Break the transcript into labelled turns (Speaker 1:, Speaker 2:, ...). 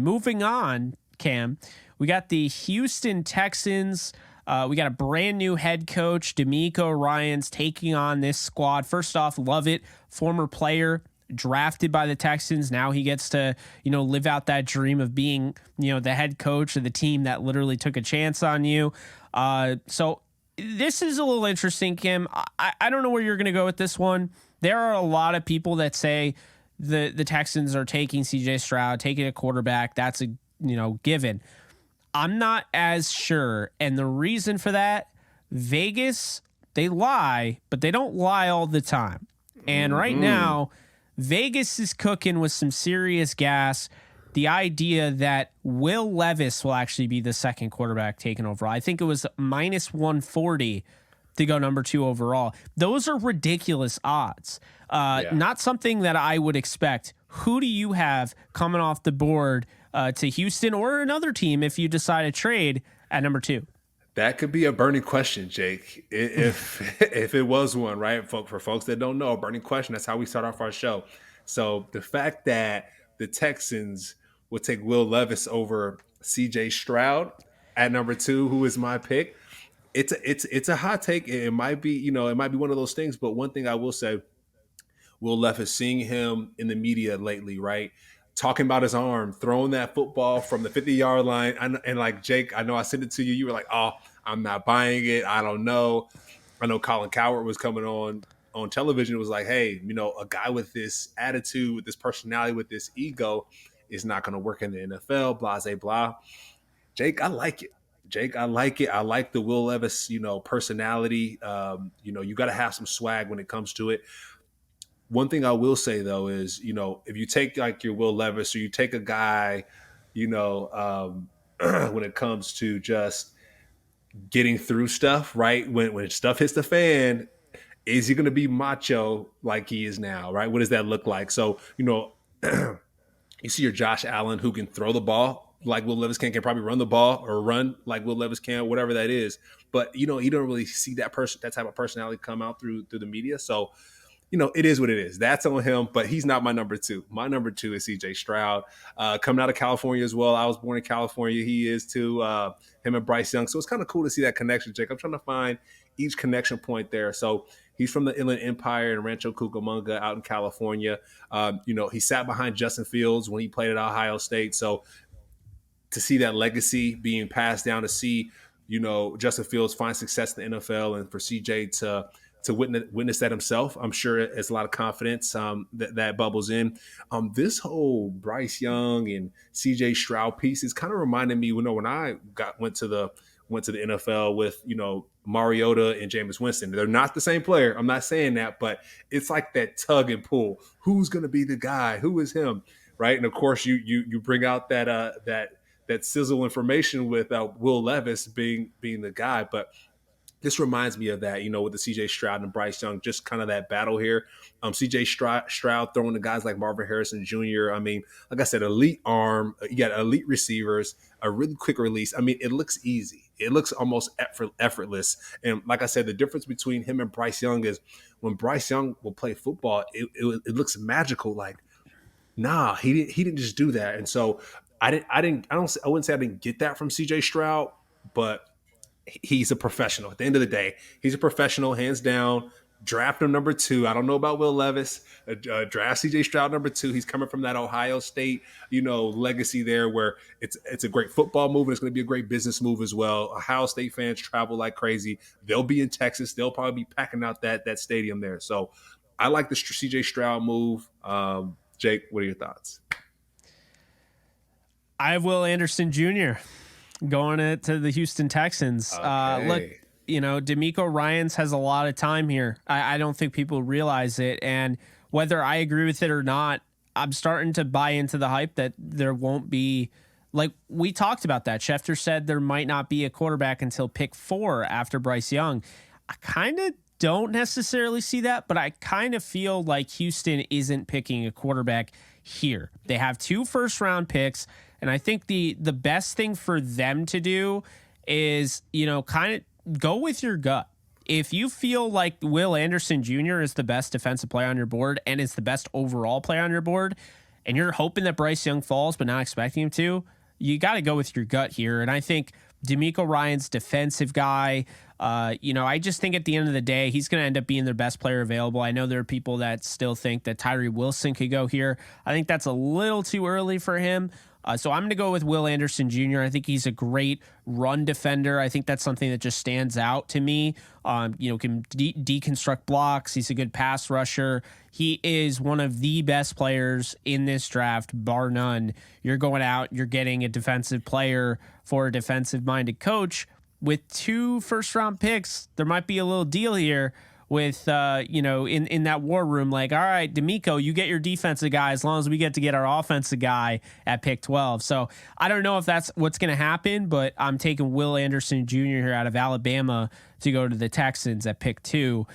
Speaker 1: Moving on, Cam, we got the Houston Texans. We got a brand new head coach, DeMeco Ryans, taking on this squad. First off, love it. Former player, drafted by the Texans. Now he gets to, live out that dream of being, the head coach of the team that literally took a chance on you. So this is a little interesting, Kim. I don't know where you're going to go with this one. There are a lot of people that say the Texans are taking CJ Stroud, taking a quarterback. That's a, given. I'm not as sure. And the reason for that, Vegas, they lie, but they don't lie all the time. And right now, Vegas is cooking with some serious gas. The idea that Will Levis will actually be the second quarterback taken overall. I think it was minus 140 to go number 2 overall. Those are ridiculous odds. Not something that I would expect. Who do you have coming off the board to Houston or another team if you decide to trade at number 2?
Speaker 2: That could be a burning question, Jake. If it was one, right? For folks that don't know, a burning question. That's how we start off our show. So the fact that the Texans will take Will Levis over CJ Stroud at number 2, who is my pick, it's a hot take. It might be, it might be one of those things. But one thing I will say, Will Levis, seeing him in the media lately, right? Talking about his arm, throwing that football from the 50-yard line. And like, Jake, I know I sent it to you. You were like, oh, I'm not buying it. I don't know. I know Colin Cowherd was coming on television. It was like, hey, a guy with this attitude, with this personality, with this ego is not going to work in the NFL, blase, blah. Jake, I like it. I like the Will Levis, personality. You got to have some swag when it comes to it. One thing I will say, though, is, if you take like your Will Levis or you take a guy, when it comes to just getting through stuff, right? When stuff hits the fan, is he going to be macho like he is now, right? What does that look like? So, you see your Josh Allen who can throw the ball like Will Levis can probably run the ball or run like Will Levis can, whatever that is. But, you don't really see that type of personality come out through the media. So, it is what it is. That's on him, but he's not my number 2. My number 2 is CJ Stroud, coming out of California as well. I was born in California. He is too, him and Bryce Young. So it's kind of cool to see that connection, Jake. I'm trying to find each connection point there. So he's from the Inland Empire in Rancho Cucamonga out in California. He sat behind Justin Fields when he played at Ohio State. So to see that legacy being passed down, to see, Justin Fields find success in the NFL, and for CJ to witness that himself, I'm sure it's a lot of confidence that bubbles in. This whole Bryce Young and CJ Stroud piece is kind of reminding me, when I went to the NFL with, Mariota and Jameis Winston. They're not the same player. I'm not saying that, but it's like that tug and pull. Who's going to be the guy? Who is him? Right. And of course you bring out that sizzle information with Will Levis being the guy, but this reminds me of that, with the CJ Stroud and Bryce Young, just kind of that battle here. CJ Stroud throwing to guys like Marvin Harrison Jr. I mean, like I said, elite arm. You got elite receivers, a really quick release. I mean, it looks easy. It looks almost effortless. And like I said, the difference between him and Bryce Young is when Bryce Young will play football, it looks magical. Like, nah, he didn't just do that. And so I wouldn't say I didn't get that from CJ Stroud, but he's a professional. At the end of the day, he's a professional, hands down. Draft him number 2. I don't know about Will Levis. Draft CJ Stroud number 2. He's coming from that Ohio State, legacy there, where it's a great football move, and it's going to be a great business move as well. Ohio State fans travel like crazy. They'll be in Texas. They'll probably be packing out that stadium there. So I like the CJ Stroud move. Jake, what are your thoughts?
Speaker 1: I have Will Anderson Jr. going to the Houston Texans.
Speaker 2: Okay.
Speaker 1: Look, DeMeco Ryans has a lot of time here. I don't think people realize it. And whether I agree with it or not, I'm starting to buy into the hype that there won't be, like we talked about that. Schefter said there might not be a quarterback until pick 4 after Bryce Young. I kind of don't necessarily see that, but I kind of feel like Houston isn't picking a quarterback here. They have 2 first-round picks. And I think the best thing for them to do is, kind of go with your gut. If you feel like Will Anderson Jr. is the best defensive player on your board and is the best overall player on your board, and you're hoping that Bryce Young falls, but not expecting him to, you got to go with your gut here. And I think DeMeco Ryans defensive guy. I just think at the end of the day, he's going to end up being their best player available. I know there are people that still think that Tyree Wilson could go here. I think that's a little too early for him. So I'm going to go with Will Anderson Jr. I think he's a great run defender. I think that's something that just stands out to me. Can deconstruct blocks. He's a good pass rusher. He is one of the best players in this draft, bar none. You're going out, you're getting a defensive player for a defensive-minded coach. With 2 first-round picks, there might be a little deal here with, in that war room, like, all right, DeMeco, you get your defensive guy as long as we get to get our offensive guy at pick 12. So I don't know if that's what's going to happen, but I'm taking Will Anderson Jr. here out of Alabama to go to the Texans at pick 2.